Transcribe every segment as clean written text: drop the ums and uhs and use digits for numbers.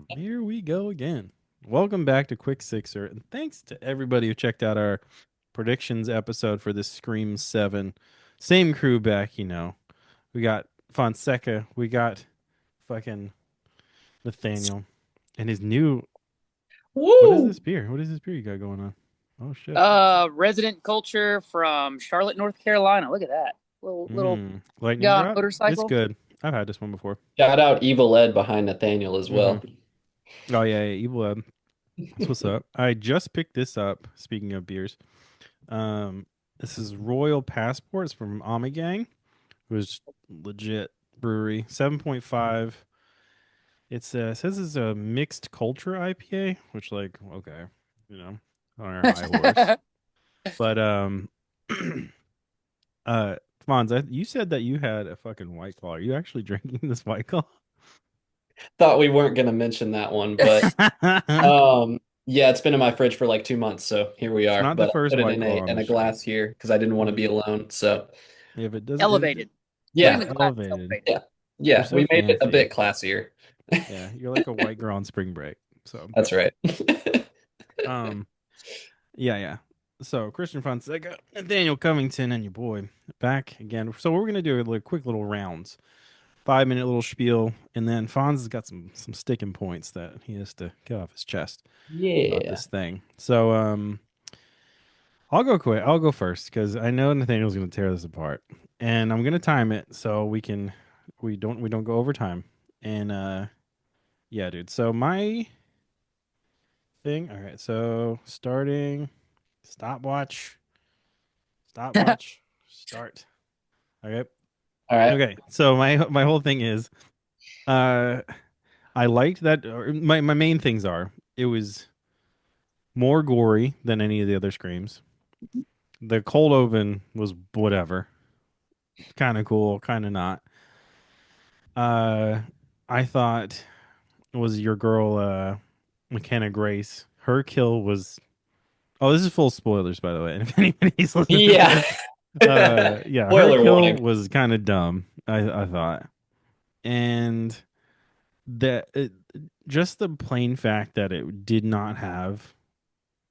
Here we go again. Welcome back to Quick Sixer, and thanks to everybody who checked out our predictions episode for this Scream 7. Same crew back, you know. We got Fonseca, we got fucking Nathaniel, and his new. What is Woo! this beer? What is this beer you got going on? Oh, shit. Resident culture from Charlotte, North Carolina. Look at that. Little Lightning guy on a drop? It's motorcycle. good. I've had this one before. Shout out Evil Ed behind Nathaniel as Mm-hmm. well. Oh, yeah, yeah, Evil Ed. That's what's up. I just picked this up, speaking of beers. Um, this is Royal Passports from Amigang. It was legit brewery. 7.5. It's it says it's a mixed culture IPA, which like okay, you know, on our high horse. But uh Fonz, you said that you had a fucking White Claw. Are you actually drinking this White Claw? Thought we weren't gonna mention that one, but It's yeah, it's been in my fridge for like 2 months, so here we are. not the But I first put it White in Claw a on in the a show. glass here because I didn't want to be alone. So If it doesn't Elevated. Put in yeah, the glass. elevated. Elevated. yeah, You're yeah, so we made it a fancy. bit classier. Yeah, you're like a white girl on spring break. So That's right. um yeah, yeah. So Christian Fonseca, Nathaniel Covington, and your boy back again. So we're gonna do a quick little rounds, 5 minute little spiel, and then Fonz has got some sticking points that he has to get off his chest about Yeah. this thing. So I'll go quick. I'll go first because I know Nathaniel's gonna tear this apart, and I'm gonna time it so we don't go over time. And yeah, dude. So my thing. All right. So starting stopwatch. Stopwatch. Start. Okay. All right. Okay. So my whole thing is, uh, I liked that. Or my main things are it was more gory than any of the other screams. The cold oven was whatever, kind of cool, kind of not. Uh, I thought was your girl, McKenna Grace. Her kill was. Oh, this is full spoilers, by the way. And if anybody's listening to Yeah. this, yeah, her Spoiler kill warning. was kind of dumb. I thought, and that just the plain fact that it did not have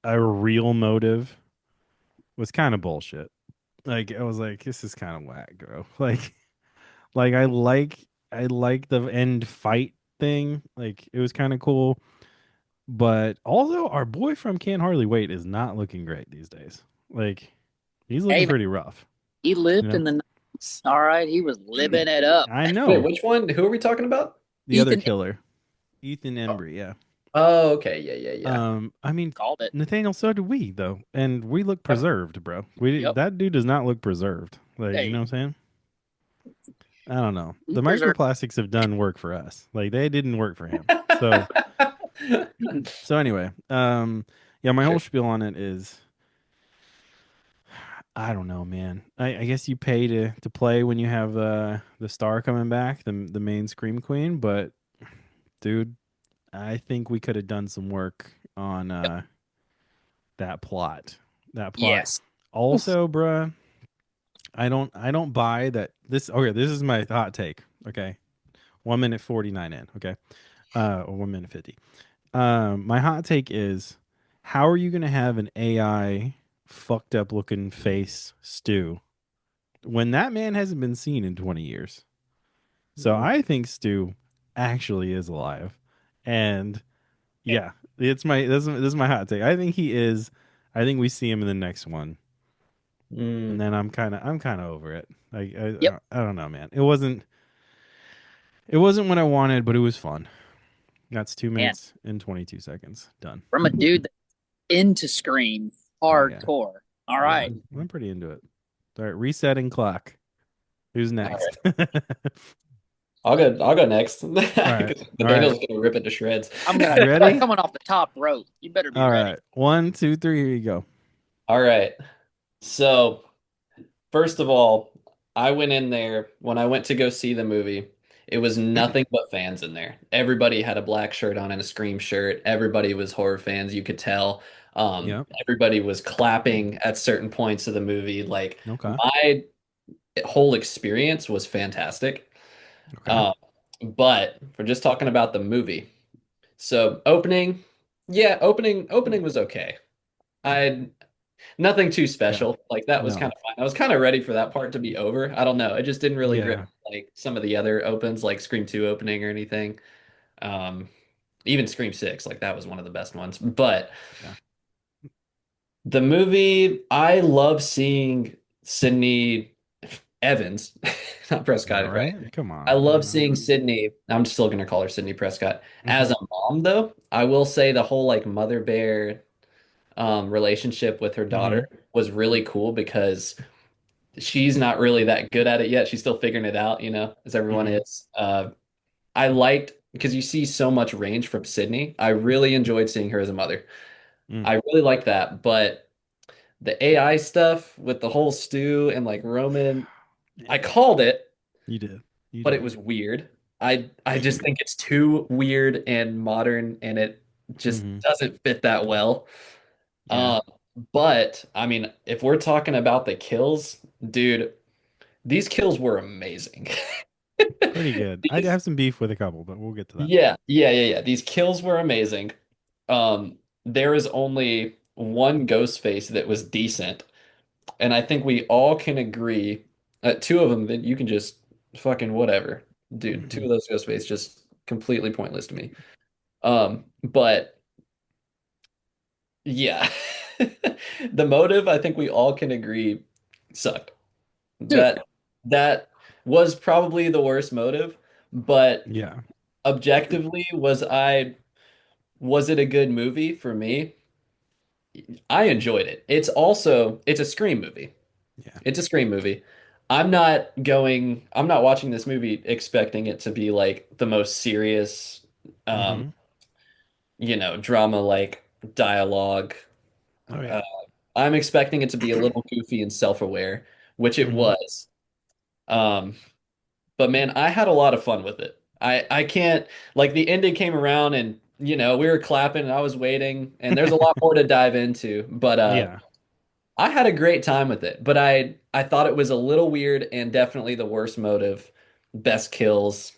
a real motive was kind of bullshit. Like I was like, this is kind of whack, bro. Like I like the end fight thing. Like it was kind of cool. But also, our boy from Can't Hardly Wait is not looking great these days. Like he's Hey looking man, pretty rough. he You lived know, in the 90s. All right, he was living it up. I Wait, know which one? Who are we talking about? the other Ethan killer, Ethan Oh, Embry. Yeah. oh, okay. Yeah, yeah, yeah. I mean, called it. Nathaniel, so do we though, and we look Yep. preserved, bro. We Yep. that dude does not look preserved. Like you know Hey, what I'm saying? I don't know. he The preserved. microplastics have done work for us. Like they didn't work for him. So anyway, yeah, my whole Sure. spiel on it is I don't know, man. I guess you pay to play when you have the star coming back, the main Scream Queen, but dude, I think we could have done some work on that plot. That plot. Yes. Also, bruh, I don't buy that this okay, this is my hot take. Okay. 1 minute 49 in, okay. Or 1 minute 50. My hot take is how are you gonna have an AI fucked up looking face Stu when that man hasn't been seen in 20 years? So Mhm. I think Stu actually is alive. And yeah, this is my hot take. I think he is. I think we see him in the next one. And Mm. then I'm kind of over it. Like Yep. I don't know, man. It wasn't what I wanted, but it was fun. That's two Man, minutes and 22 seconds done. from a dude that's into Scream Oh yeah. hardcore. All Yeah. right. I'm pretty into it. All right, resetting clock. Who's All right. next? All I'll go next. right. Because All right. Nathaniel's gonna rip it to shreds. You I'm ready? coming off the top rope. You better be All ready. right. 1, 2, 3, here you go. All right. So, first of all, I went in there when I went to go see the movie. It was nothing but fans in there. Everybody had a black shirt on and a Scream shirt. Everybody was horror fans, you could tell. Yep. Everybody was clapping at certain points of the movie. Like Okay. my whole experience was fantastic. Okay. Um, but for just talking about the movie, so opening, yeah, opening was okay. I Nothing too Yeah. special. Like that was kind No. of fine. I was kind of ready for that part to be over. I don't know. It just didn't really grip Yeah. like some of the other opens, like Scream 2 opening or anything. Um, Even Scream 6, like that was one of the best ones. But Yeah. the movie, I love seeing Sydney Evans, not All Prescott, right? right. Come I on. love seeing Sydney. I'm still gonna call her Sydney Prescott as Hmm. a mom, though. I will say the whole like mother bear relationship with her daughter Hmm. was really cool because she's not really that good at it yet. She's still figuring it out, as everyone Hmm. is. I liked because you see so much range from Sydney. I really enjoyed seeing her as a mother. Mm. I really like that, but the AI stuff with the whole stew and like Roman, I Yeah. called it, You did. You but it did. was weird. I just think it's too weird and modern, and it just Hmm. doesn't fit that well. Yeah. Uh, but I mean, if we're talking about the kills, dude, these kills were amazing. Pretty good. I These, have some beef with a couple, but we'll get to that. yeah. These kills were amazing. There is only one ghost face that was decent, and I think we all can agree two of them that you can just fucking whatever. Dude, two Hmm. of those ghost faces just completely pointless to me. But yeah. The motive, I think we all can agree sucked. Dude, That was probably the worst motive, but Yeah. objectively, was it a good movie for me? I enjoyed it. It's a Scream movie. Yeah. It's a Scream movie. I'm not watching this movie expecting it to be like the most serious, um, Hmm. drama like dialogue. Oh Uh, yeah. I'm expecting it to be a little goofy and self-aware, which it Hmm. was. Um, But man, I had a lot of fun with it. I can't like the ending came around and we were clapping and I was waiting and there's a lot more to dive into, but Yeah. I had a great time with it. But I thought it was a little weird and definitely the worst motive. Best kills.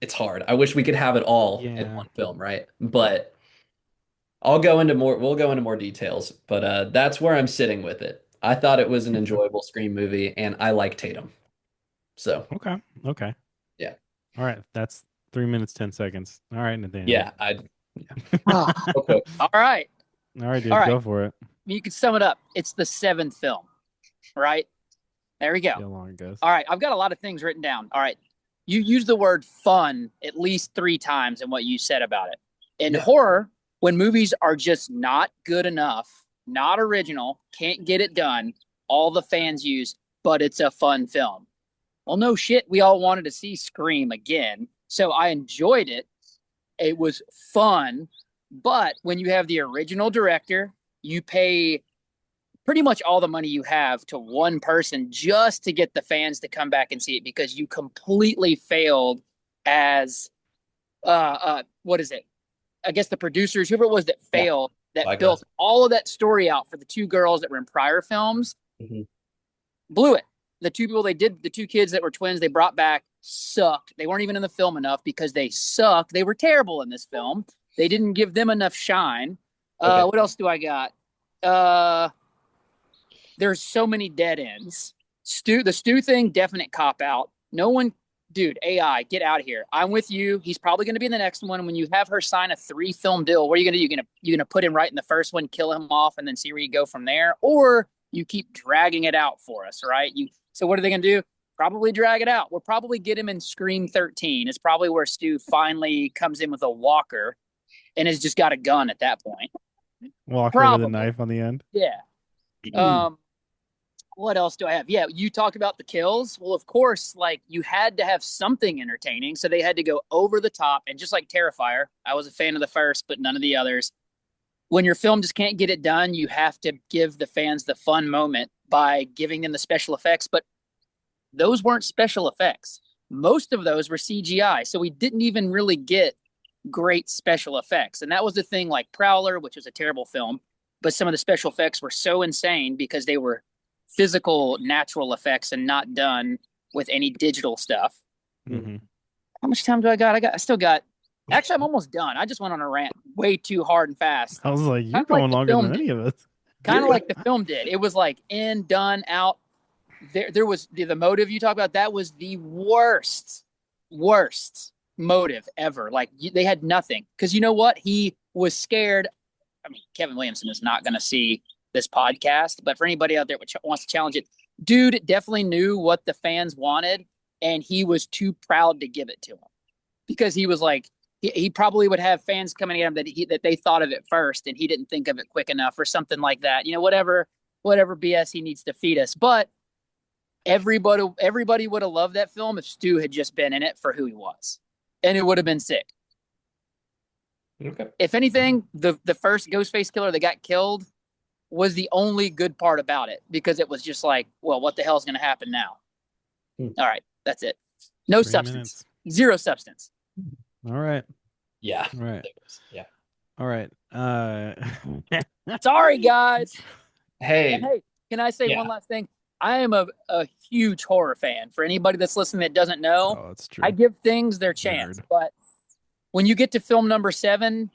It's hard. I wish we could have it all in Yeah. one film, right? But we'll go into more details, but that's where I'm sitting with it. I thought it was an Okay. enjoyable Scream movie and I like Tatum. So, Okay. Okay. yeah. All right. That's 3 minutes, 10 seconds. All right, Nathaniel. Yeah, I yeah. ah, Okay. all right. All right, All dude. right. Go for it. You can sum it up. It's the seventh film, right? There we go. See how long it goes. All right. I've got a lot of things written down. All right. You use the word fun at least three times in what you said about it. In Yeah. horror, when movies are just not good enough, not original, can't get it done, all the fans use, but it's a fun film. Well, no shit. We all wanted to see Scream again. So I enjoyed it. It was fun. But when you have the original director, you pay pretty much all the money you have to one person just to get the fans to come back and see it because you completely failed as what is it? I guess the producers, whoever it was that Yeah. failed, that Spyglass. built all of that story out for the two girls that were in prior films, Mhm. blew it. The two people they did, the two kids that were twins, they brought back sucked. They weren't even in the film enough because they sucked. They were terrible in this film. They didn't give them enough shine. Okay. What else do I got? Uh, there's so many dead ends. The Stu thing, definite cop out. No one, dude, AI, get out of here. I'm with you. He's probably going to be in the next one. When you have her sign a 3-film deal, what are you going to do? You gonna put him right in the first one, kill him off, and then see where you go from there, or you keep dragging it out for us, right? So what are they going to do? Probably drag it out. We'll probably get him in Scream 13. It's probably where Stu finally comes in with a walker and has just got a gun at that point. Walker with a Probably, knife on the end. yeah. What else do I have? Yeah, you talked about the kills. Well, of course, like you had to have something entertaining, so they had to go over the top. And just like Terrifier, I was a fan of the first, but none of the others. When your film just can't get it done, you have to give the fans the fun moment by giving them the special effects. But those weren't special effects. Most of those were CGI, so we didn't even really get great special effects. And that was the thing, like Prowler, which was a terrible film, but some of the special effects were so insane because they were physical, natural effects and not done with any digital stuff. Mm-hmm. How much time do I got? I still got. Actually, I'm almost done. I just went on a rant way too hard and fast. I was like, you're Kind of like going the longer film than any did. of us. Kind of like the film did. It was like in, done, out. There was the motive you talk about. That was the worst motive ever. Like they had nothing because you know what? He was scared. I mean, Kevin Williamson is not going to see this podcast, but for anybody out there which wants to challenge it, dude definitely knew what the fans wanted, and he was too proud to give it to them because he was like, he probably would have fans coming at him that they thought of it first, and he didn't think of it quick enough or something like that. You know, whatever BS he needs to feed us. But everybody would have loved that film if Stu had just been in it for who he was, and it would have been sick. Okay. If anything, the first Ghostface killer that got killed was the only good part about it because it was just like, well, what the hell is going to happen now? All right, that's it. No 3 substance, minutes. zero substance. All right. Yeah. All right. Yeah. All right. Sorry, guys. Hey. And hey, can I say Yeah. one last thing? I am a huge horror fan. For anybody that's listening that doesn't know, Oh, that's true. I give things their chance. Nerd. But when you get to film number 7,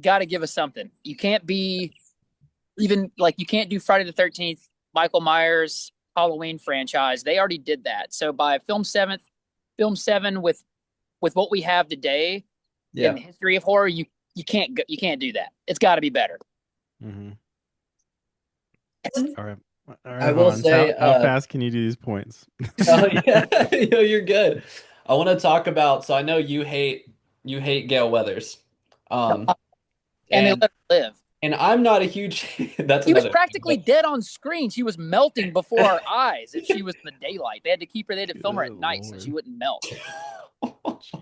got to give us something. You can't be even like you can't do Friday the 13th, Michael Myers, Halloween franchise. They already did that. So by film 7 with what we have today in the history of horror, you can't do that. It's got to be better. Mm-hmm. All right. I will Hans, say, how fast can you do these points? Oh yeah, you're good. I want to talk about. So I know you hate Gale Weathers, And they let her live. and I'm not a huge. That's He was another. practically dead on screen. She was melting before our eyes. If she was in the daylight, they had to keep her. They had to film her at night so she wouldn't melt.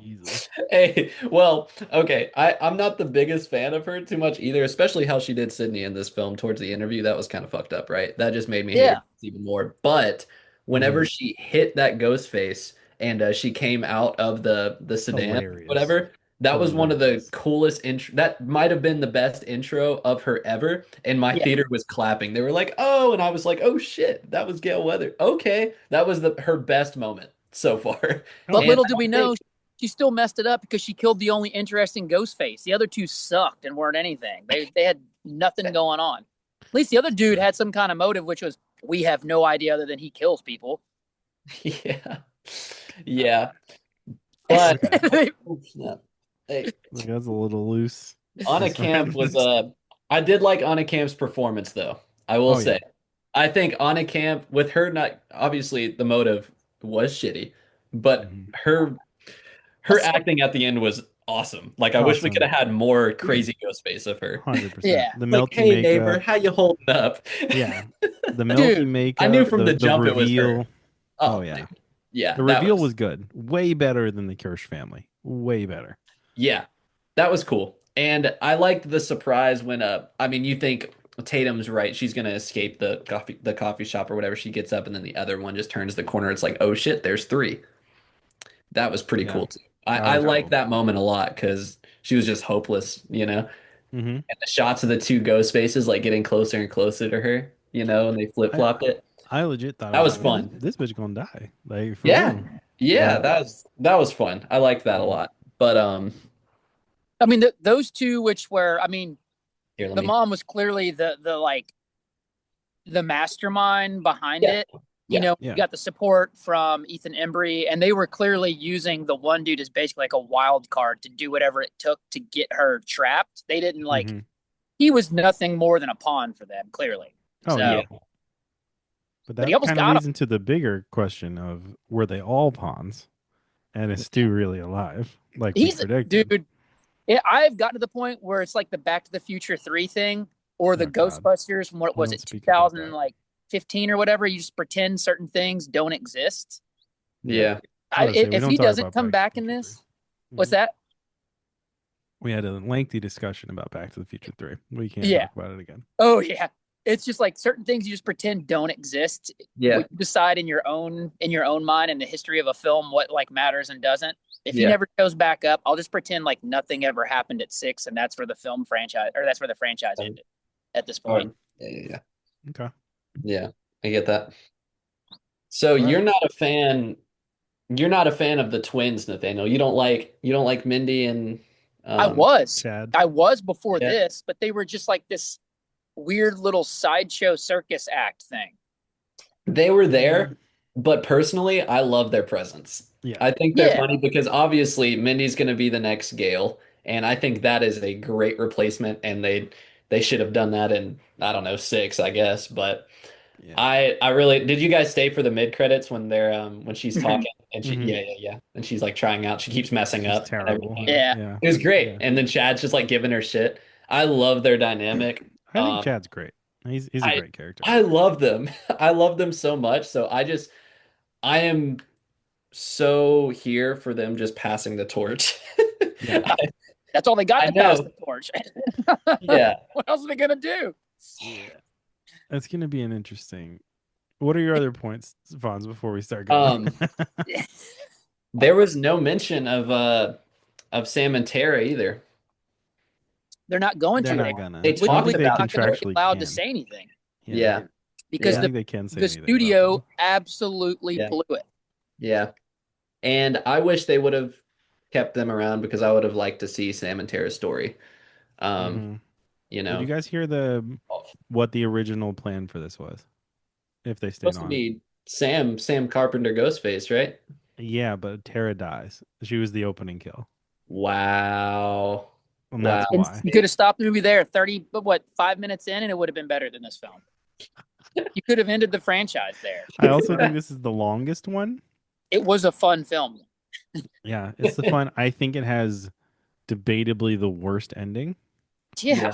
Jesus. Hey, well, okay. I'm not the biggest fan of her too much either, especially how she did Sydney in this film towards the interview. That was kind of fucked up, right? That just made me hate her even more. But whenever she hit that ghost face and she came out of the sedan, Hilarious. whatever, that was one of the coolest intro. That might have been the best intro of her ever. And my theater was clapping. They were like, "Oh," and I was like, "Oh shit, that was Gale Weathers." Okay, that was her best moment so far. But little do we know, she still messed it up because she killed the only interesting ghost face. The other two sucked and weren't anything. They had nothing going on. At least the other dude had some kind of motive, which was we have no idea other than he kills people. Yeah. Yeah. But hey, that's a little loose. Anna Camp was I did like Anna Camp's performance though. I will say. Yeah. I think Anna Camp with her not obviously the motive was shitty, but her acting at the end was awesome. Like I wish we could have had more crazy ghost face of her. 100%. Yeah. The like, melty hey makeup. neighbor, how you holding up? Yeah. The melty makeup. I knew from the jump reveal. it was her. Oh yeah. Yeah. The reveal was good. Way better than the Kirsch family. Way better. Yeah. That was cool. And I liked the surprise when I mean you think Tatum's right. She's gonna escape the coffee shop or whatever. She gets up and then the other one just turns the corner. It's like, oh shit, there's 3. That was pretty cool too. I like that moment a lot because she was just hopeless, you know? And the shots of the 2 ghost faces like getting closer and closer to her, you know, and they flip-flopped it. I legit thought that was fun. This bitch gonna die. Like for yeah. real. Yeah, that was fun. I liked that a lot. But I mean those 2 which were the mom was clearly the mastermind behind it. You got the support from Ethan Embry, and they were clearly using the one dude as basically like a wild card to do whatever it took to get her trapped. They didn't he was nothing more than a pawn for them, clearly. Oh, so, yeah. But that kind of leads into the bigger question of were they all pawns? And is Stu really alive? Like we predicted. Dude, I've gotten to the point where it's like the Back to the Future 3 thing or the Ghostbusters from what was it, 2015 or whatever. You just pretend certain things don't exist. Yeah. If he doesn't come back in this, what's that? We had a lengthy discussion about Back to the Future 3. We can't talk about it again. Oh, yeah. It's just like certain things you just pretend don't exist. Yeah. You decide in your own mind in the history of a film what like matters and doesn't. If he never shows back up, I'll just pretend like nothing ever happened at 6, and that's where the film franchise or that's where the franchise ended at this point. Yeah. Okay. Yeah. I get that. So All right. you're not a fan of the twins, Nathaniel. You don't like Mindy and I um was. Chad. I was before yeah. this, but they were just like this weird little sideshow circus act thing. They were Mm, there, but personally, I love their presence. yeah. I think they're Yeah. funny because obviously Mindy's going to be the next Gale, and I think that is a great replacement, and they should have done that in I don't know six, I guess. But Yeah. I really did. You guys stay for the mid credits when they're when she's Mhm. talking and she Hmm. yeah, and she's like trying out, she keeps messing She's up and terrible. everything. Yeah. Yeah. It was great, Yeah. and then Chad's just like giving her shit. I love their dynamic. I think Chad's great. He's a I great character. I love them. I love them so much. So I am so here for them just passing the torch. Yeah. That's all they got I to pass know. the torch. Yeah. What else are they gonna do? Yeah. That's gonna be an interesting. What are your other points, Fonz, before we start going? Um, there was no mention of Sam and Tara either. They're not going They're to. not They gonna. I don't talked think Literally they about not going to be it. contractually allowed to can. say anything Yeah. Yeah. because I don't Yeah. think they can say the anything about studio them. absolutely Yeah. blew it. Yeah. And I wish they would have kept them around because I would have liked to see Sam and Tara's story. Um, Hmm. you Did you know, guys hear what the original plan for this was? If they stayed supposed to on. be Sam Carpenter Ghostface, right? Yeah, but Tara dies. She was the opening kill. Wow. And Wow. that's And why. you could have stopped the movie there 30, but what, 5 minutes in, and it would have been better than this film. You could have ended the franchise there. I also think this is the longest one. It was a fun film. Yeah, it's the fun. I think it has debatably the worst ending. Yeah.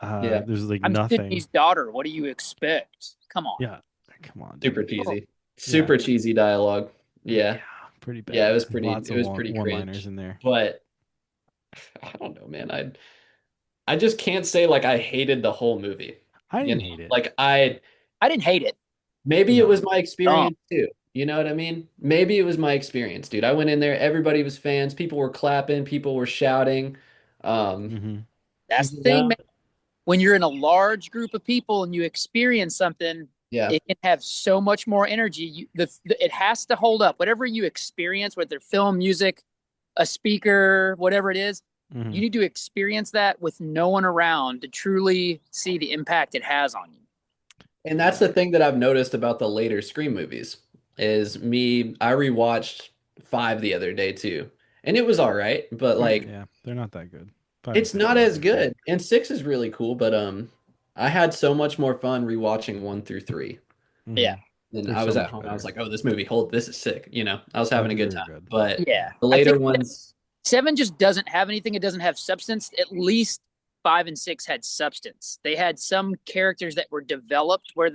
Yeah. Yeah. There's like I'm nothing. Sydney's daughter. What do you expect? Come on. Yeah. Come on, Super dude. cheesy. Yeah. Super cheesy dialogue. Yeah. Yeah. Pretty Yeah, bad. Lots it of was pretty one-liners cringe. in there. But I don't know, man. I just can't say like I hated the whole movie. I You didn't know, hate it. like I I didn't hate it. maybe it No. was my Dumb. experience too. You know what I mean? Maybe it was my experience, dude. I went in there, everybody was fans, people were clapping, people were shouting. Um, Hmm. That's the you thing, know? man. When you're in a large group of people and you experience something, Yeah. it can have so much more energy. It has to hold up. Whatever you experience, whether film, music, a speaker, whatever it is, Hmm. you need to experience that with no one around to truly see the impact it has on you. And that's Yeah. the thing that I've noticed about the later Scream movies is I rewatched 5 the other day too. And it was all right, but like Yeah. They're not that good. Five and it's six not are not as that great. good. And 6 is really cool, but I had so much more fun rewatching 1 through 3. Yeah. Hmm. And They're I so was at much home, I was better. like, "Oh, this movie this is sick." I was I having a think good they were time. good. But Yeah. the I think later ones, seven just doesn't have anything. It doesn't have substance. At least five and six had substance. They had some characters that were developed where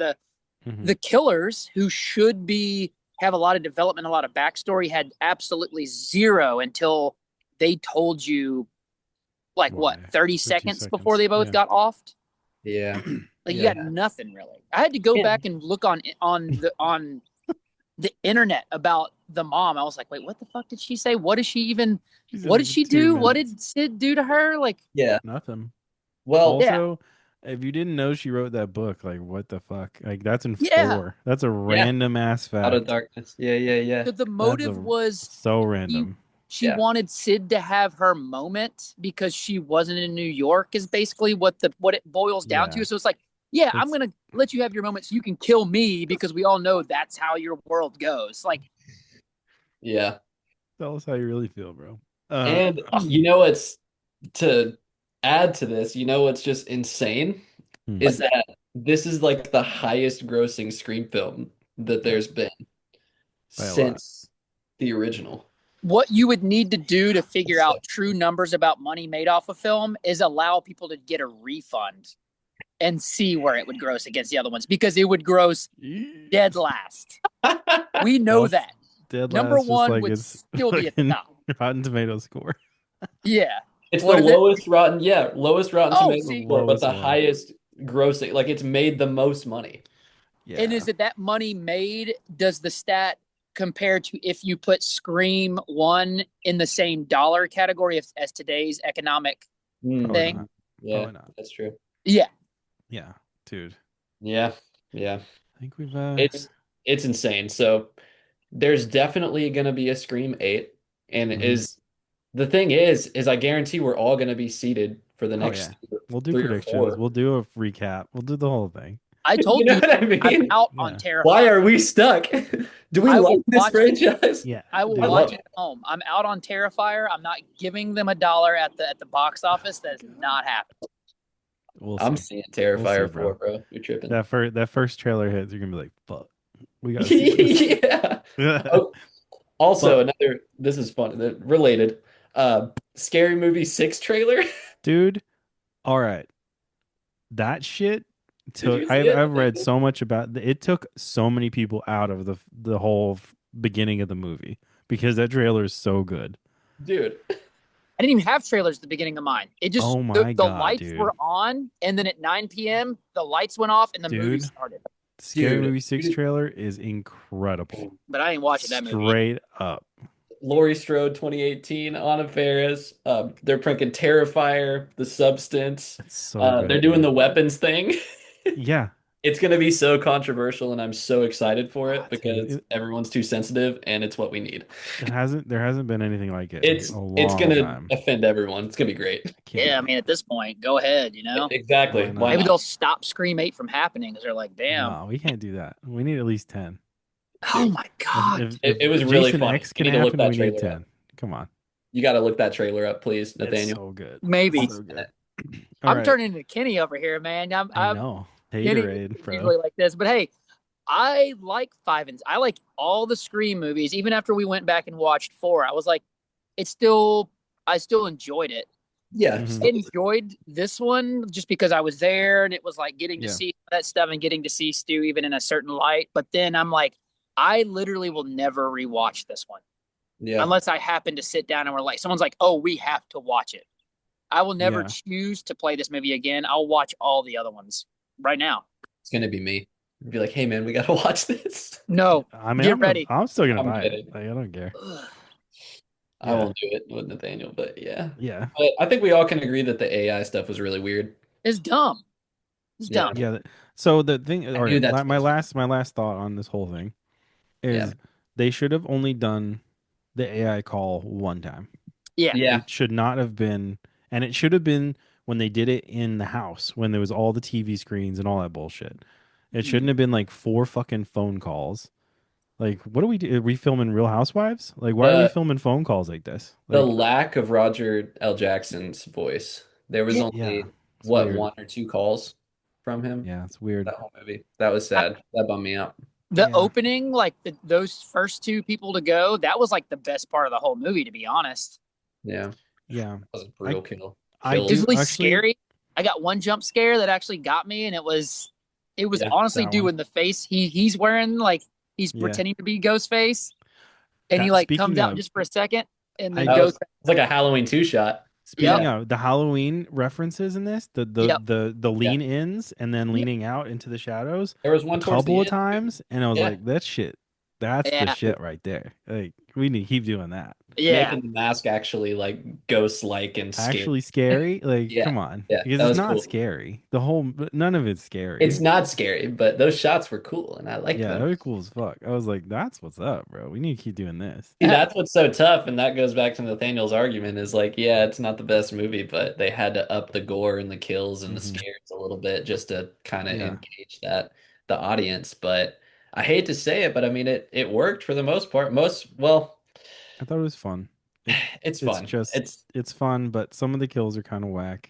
Hmm. the killers who should be have a lot of development, a lot of backstory, had absolutely zero until they told you like what, Why? 30 For two seconds before seconds. they both Yeah. got offed. yeah. Like you Yeah. got nothing really. I had to go Yeah. back and look on the internet about the mom. I was like, wait, what the fuck did she say? What did she even? She said What it did for she two do? What minutes. did Sid do to her? Like, Yeah. Nothing. Well, yeah, Also, if you didn't know she wrote that book, like what the fuck? Like that's in yeah. four. That's a yeah. random ass Out of fact. Darkness. Yeah, yeah, yeah. So the That's motive a was so she random. she Yeah. wanted Sid to have her moment because she wasn't in New York. Is basically what it boils down Yeah. to. So it's like, yeah, I'm It's gonna let you have your moment so you can kill me because we all know that's how your world goes. Like, Yeah. tell us how you really feel, bro. And it's to add to this, what's just insane Hmm. what's is that? that this is like the highest grossing Scream film that Yeah, there's been by a lot. since the original. What you would need to do to figure out true numbers about money made off a film is allow people to get a refund and see where it would gross against the other ones because it would gross dead last. We know That's that. dead Number last, just one like would it's still be at the fucking top. Rotten Tomato score. Yeah. It's the What is it? lowest Rotten Oh, Tomato The see, score, but lowest the one. highest grossing. Like it's made the most money. and Yeah. is it that money made? Does the stat compare to if you put Scream 1 in the same dollar category as today's economic Probably thing? Mm, not. yeah, Probably not. that's true. Yeah. Yeah, dude. Yeah, yeah. I think we've It's it's insane. So there's definitely going to be a Scream 8, and mhm. the thing is I guarantee we're all going to be seated for the Oh next yeah. We'll do three or predictions. four. We'll do a recap. We'll do the whole thing. I You told know you what I I'm mean? out on Yeah. Why Terrifier. are we stuck? Do we I like will this watch it. franchise? Yeah, I will I dude. love watch it it. at home. I'm out on Terrifier. I'm not giving them $1 at the box Oh office. my That is god. not happening. We'll I'm see. seeing We'll see, Terrifier 4, bro. bro. You're tripping. That first trailer hits, you're gonna be like, "Fuck, we gotta see this." Yeah. Oh, also, But this is fun, related. Scary Movie 6 trailer. dude, all right, that shit Did took. you see I've it? read so much about it. Took so many people out of the whole beginning of the movie because that trailer is so good. Dude. I didn't even have trailers at the beginning of mine. It just Oh the, my the god, lights dude, were on, and then at 9 p.m. the lights went off and the movie dude, started. Scary Dude. Movie 6 trailer is incredible. But I ain't watching that movie. Straight up, Laurie Strode 2018, Anna Faris. They're pranking Terrifier, The Substance. it's so They're good, doing the dude. weapons thing. Yeah, It's going to be so controversial, and I'm so excited for ah, it dude, because everyone's too sensitive, and it's what we need. there hasn't been anything like it in like a It's going long to time. offend everyone. It's going to be great. I can't Yeah, I wait. mean, at this point, go ahead. Why Exactly. Why Maybe not? not? they'll stop Scream 8 from happening because they're like, damn, No, we can't do that. We need at least 10. oh Dude, my If god, if it if was really Jason funny. X You can need to look happen, that we need trailer up. 10. Come on. You got to look that trailer up, please, It's Nathaniel. so good. It's maybe. so good. All I'm right. turning into Kenny over here, man. I'm, I I'm know. Kenny Haterade, is bro. usually like this, but hey, I like I like all the Scream movies. Even after we went back and watched 4, I was like, I still enjoyed it. Yeah, Hmm. I enjoyed this one just because I was there and it was like getting to Yeah. see that stuff and getting to see Stu even in a certain light. But then I'm like, I literally will never rewatch this one yeah. unless I happen to sit down and we're like, someone's like, oh, we have to watch it. I will never Yeah. choose to play this movie again. I'll watch all the other ones right now. It's gonna be me. Be like, hey man, we gotta watch this. No, I mean, get ready. I'm still gonna I'm buy it. kidding. Like, I don't care. Ugh. I Yeah. won't do it with Nathaniel, but yeah. Yeah. But I think we all can agree that the AI stuff was really weird. It's dumb. It's Yeah. dumb. Yeah. So the thing, I all knew right, that's my last thought on this whole thing yeah. is they should have only done the AI call one time. Yeah. Yeah. It should not have been, and it should have been when they did it in the house when there was all the TV screens and all that bullshit. It shouldn't have been like 4 fucking phone calls. Like, what do we do? Are we filming Real Housewives? Like, why are we The filming phone calls like this? the Like, lack of Roger L. Jackson's voice. There was Yeah. yeah, only it's what, weird. one or two calls from him Yeah, it's weird. that whole movie. That was sad. That bummed me out. The Yeah, opening, like those first two people to go, that was like the best part of the whole movie, to be honest. Yeah. yeah. That was a I brutal kill. I It was do really actually. scary. I got one jump scare that actually got me, and it was Yeah. honestly That one. doing the face he's wearing, like he's Yeah. pretending to be Ghostface, and he That like comes speaking out of, just for a second and I then That goes was back. it's like a Halloween two shot. Yep, speaking of the Halloween references in this, yep, the Yeah. lean ins and then yep, leaning out into the shadows There was a one towards couple the of end too. times, and I was Yeah. like, that shit, that's the yeah, shit right there. Like, we need to keep doing that. yeah, Making the mask actually like ghost like and scary. Actually scary? Like, Yeah. come on. Yeah. Because That it's was not cool. scary. None of it's scary. It's not scary, but those shots were cool and I liked Yeah, them. very cool as fuck. I was like, that's what's up, bro. We need to keep doing this. See, that's what's so tough, and that goes back to Nathaniel's argument is like, yeah, it's not the best movie, but they had to up the gore and the kills and the Hmm. scares a little bit just to kind of Yeah. engage the audience. But I hate to say it, but I mean it worked for the most part. I thought it was fun. It It's it's fun. just it's fun, but some of the kills are kind of whack.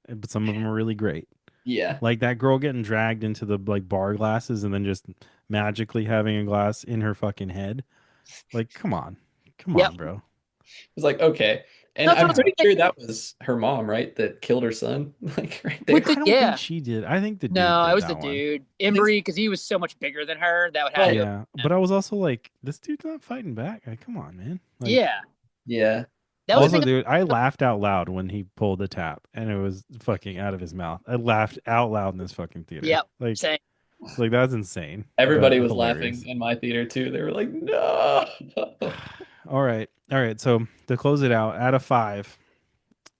But some of them are really great. Yeah. Like that girl getting dragged into the like bar glasses and then just magically having a glass in her fucking head. Like, come on. Come yep. on, bro. It's like, okay. And That's what I'm I was Yeah. pretty thinking. sure that was her mom, right? That killed her son. Like right With there. the I don't think yeah, she did. I think the dude no, it did was the that one. dude I think Embry because he was so much bigger than her. That would had well, to have Yeah. been But him. I was also like, this dude's not fighting back. Like, come on, man. Like, Yeah, yeah. that was the also, thing. dude, I laughed out loud when he pulled the tap and it was fucking out of his mouth. I laughed out loud in this fucking theater. Yep, Like, same. that's insane, but Everybody was laughing hilarious. in my theater too. They were like, no. All right. All right. So to close it out, out of 5,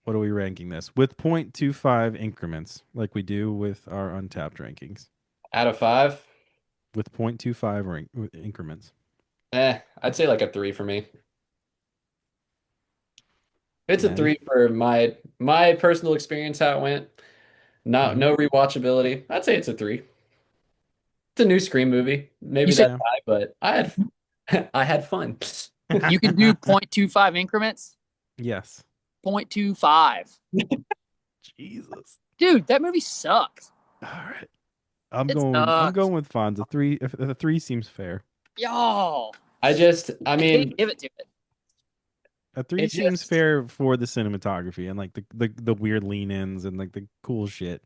what are we ranking this? With 0.25 increments, like we do with our Untapped rankings. Out of five. with 0.25 increments. I'd say like a 3 for me. It's a Men. 3 for my personal experience, how it went. Not Hmm. no rewatchability. I'd say it's a 3. It's a new Scream movie. You Maybe said that's Yeah. high, but I had fun. you can do 0.25 increments. Yes. 0.25. Jesus. Dude, that movie sucks. All right. I'm It going. I'm sucks. going with Fonz. A three. If a three seems fair. Y'all. I I can't mean, give it to it. A three it seems just fair for the cinematography and like the weird lean-ins and like the cool shit.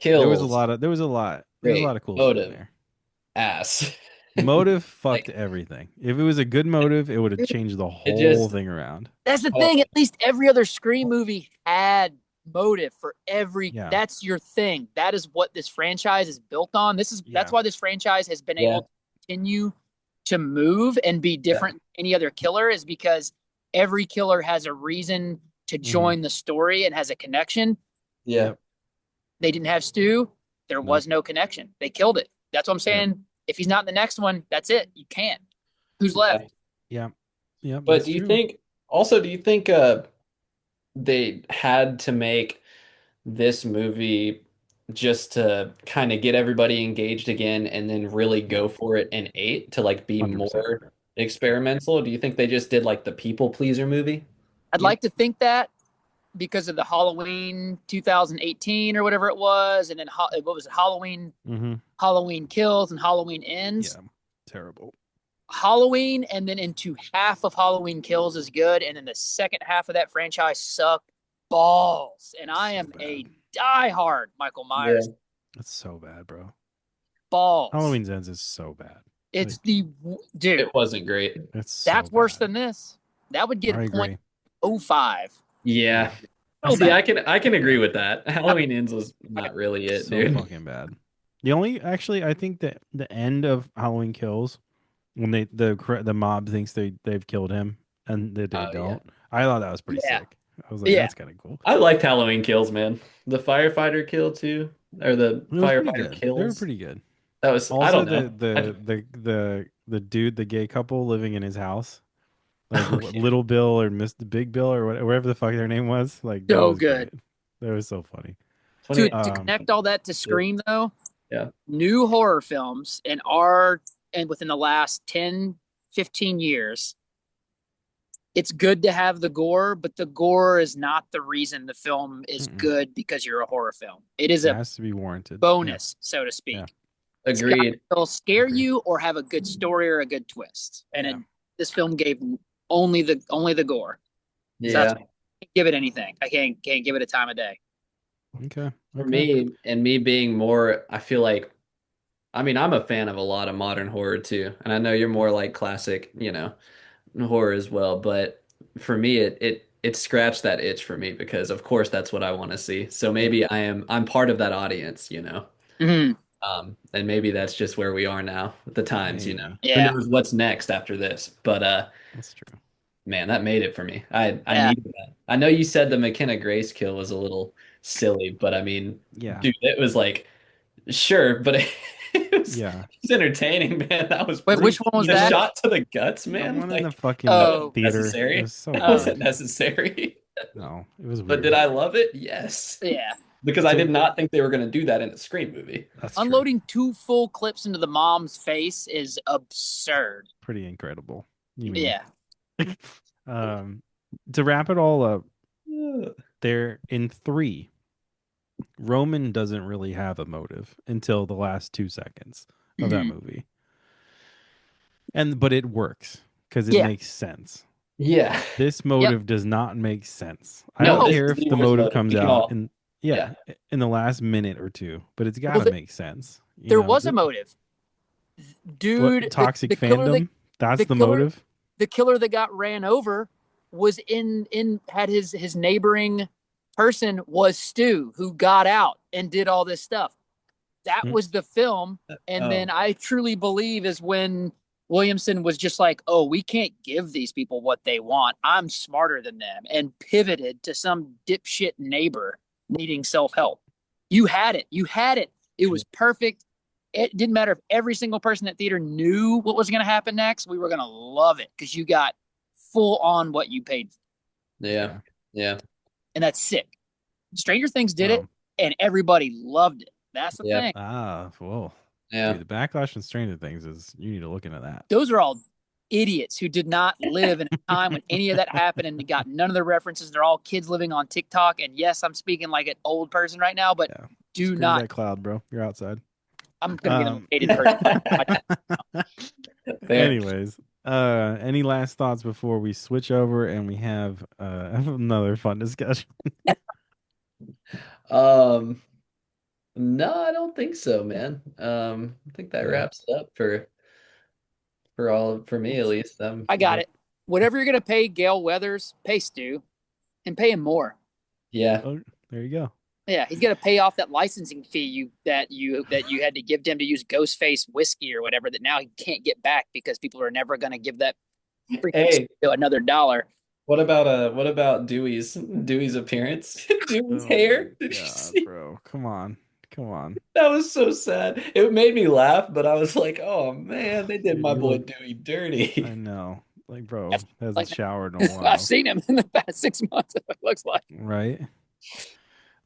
There was a kills. lot of. There was a lot. There was a lot Great. of cool shit in Motive. there. Ass. Motive fucked Like, everything. If it was a good motive, it would have changed the it whole just, thing around. That's the oh, thing. At least every other Scream movie had motive for every. Yeah. That's your thing. That is what this franchise is built on. That's Yeah. why this franchise has been yeah, able to continue to move and be yeah, different than any other killer, is because every killer has a reason to Hmm. join the story and has a connection. yeah, Yep. They didn't have Stu. There Nope. was no connection. They killed it. That's what I'm Yep. saying. If he's not in the next one, that's it. You can't. Who's yeah. left? Yep. Yep. But That's true. do you think they had to make this movie just to kind of get everybody engaged again and then really Yeah. go for it in 8 to like be 100%. more experimental? Do you think they just did like the people pleaser movie? I'd You know? like to think that because of the Halloween 2018 or whatever it was, and then what was it? Hmm. Halloween Kills and Halloween Ends. Yeah. Terrible. Halloween, and then into half of Halloween Kills is good, and then the second half of that franchise sucked balls. And I So am bad. a diehard Michael Yeah, Myers It's so bad, bro. balls. Halloween's Ends is so bad. It's Like, the dude. it wasn't great. it's so That's worse bad. than this. That would get I a agree. 0.05. Yeah. Yeah. So See, bad. I can agree Yeah. with that. Halloween Ends was not really it, So dude. fucking bad. The only actually, I think that the end of Halloween Kills when the mob thinks they've killed him and that they Oh yeah. don't. I thought that was pretty Yeah. sick. I was like, Yeah. that's kind of cool. I liked Halloween Kills, man. The firefighter kill too, or the It was pretty firefighter good. They were kills. pretty good. That was, I Also, don't the know. the the the the dude, the gay couple living in his house, like Oh yeah. Little Bill or Mr. Big Bill or whatever the fuck their name was. Like that So was good. great. That was so funny. To 28. Um, connect all that to Scream though, Yeah. new horror films and within the last 10, 15 years, it's good to have the gore, but the gore is not the reason the film is mm-mm. good because you're a horror film. It is It a has to be warranted. Yeah, bonus, so to yeah, speak. It's got Agreed. to scare agree. you or have a good story or a good twist. Yeah, This film gave only the gore. So that's Yeah. why I can't give it anything. I can't give it a time of day. okay, For okay. me, and me being more, I feel like, I mean, I'm a fan of a lot of modern horror too, and I know you're more like classic, horror as well. But for me, it scratched that itch for me because, of course, that's what I want to see. So maybe I'm part of that audience. Mhm. And maybe that's just where we are now with the times. Maybe Who Yeah, knows what's next after this? But that's true. man, that made it for me. I yeah. needed that. I know you said the McKenna Grace kill was a little silly, but I mean, Yeah, dude, it was like sure, but yeah. it was entertaining, man. That was Wait, which brutal. one was The that? shot to the guts, The man. one in the Like that fucking Oh, wasn't theater. It necessary. was so That oh, wasn't bad. necessary. No, it was But did weird. I love it? Yes. yeah. Because I did So not think they were going to do that in a Scream movie. that's true. Unloading two full clips into the mom's face is absurd. Pretty incredible. You mean? Yeah. um, to wrap it all up, Ugh. there in three, Roman doesn't really have a motive until the last 2 seconds of that Mhm. movie, but it works because it Yeah. makes sense. Yeah. This Yep. motive does not make sense. I No, don't No. this care is if the the worst motive motive. comes We can out all, in yeah. in the last minute or two, but it's got Well, to make sense. there was a motive. What Dude, toxic fandom? That's the the killer motive. the killer that got ran over was in had his neighboring person was Stu, who got out and did all this stuff. That Mm, was the film. And then Oh, I truly believe is when Williamson was just like, oh, we can't give these people what they want. I'm smarter than them, and pivoted to some dipshit neighbor needing self help. You had it. You had it. It was perfect. it didn't matter if every single person at theater knew what was going to happen next. We were going to love it because you got full on what you paid for. Yeah. Yeah. And that's sick. Stranger Things did it, Wow. and everybody loved it. That's the Yeah. thing. Whoa. Yeah. Dude, the backlash from Stranger Things is you need to look into that. Those are all idiots who did not live in a time when any of that happened and got none of the references. They're all kids living on TikTok. And yes, I'm speaking like an old person right now, but Yeah. do Scream not. that cloud, bro. You're outside. I'm gonna be an hated person. Fair. Anyways, any last thoughts before we switch over and we have another fun discussion? No, I don't think so, man. I think that Yeah. wraps it up for me at least. I got it. Whatever you're gonna pay Gail Weathers, pay Stu, and pay him more. Yeah. Oh, there you go. Yeah, he's gonna pay off that licensing fee that you had to give him to use Ghostface whiskey or whatever that now he can't get back because people are never gonna give that freaking Hey, another dollar. what about Dewey's appearance? Dewey's Oh hair? my Did you God, see? bro. Come on. That was so sad. It made me laugh, but I was like, oh man, they did Dude, my you boy look. Dewey I dirty. know. Like, bro, That's hasn't like showered in a I've while. seen him in the past 6 months. It looks like Right?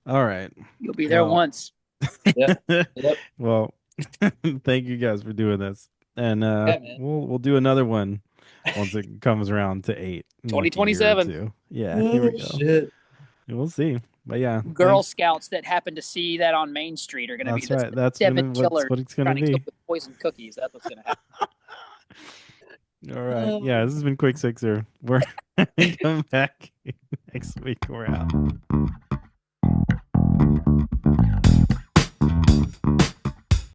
All right. you'll be there Well, once. Yep. Yep. well, thank you guys for doing this. And Yeah, man. we'll do another one once it comes around to 8 in like a year or 2027. two. Yeah, here we Oh go. shit. We'll see. But yeah, Girl thanks. Scouts that happen to see that on Main Street are going to be That's the right. That's seven what killers it's gonna trying to kill be. with poison cookies. That's what's going to happen. All right. Yeah, Oh. this has been Quick Sixer. We're gonna come back next week. We're out.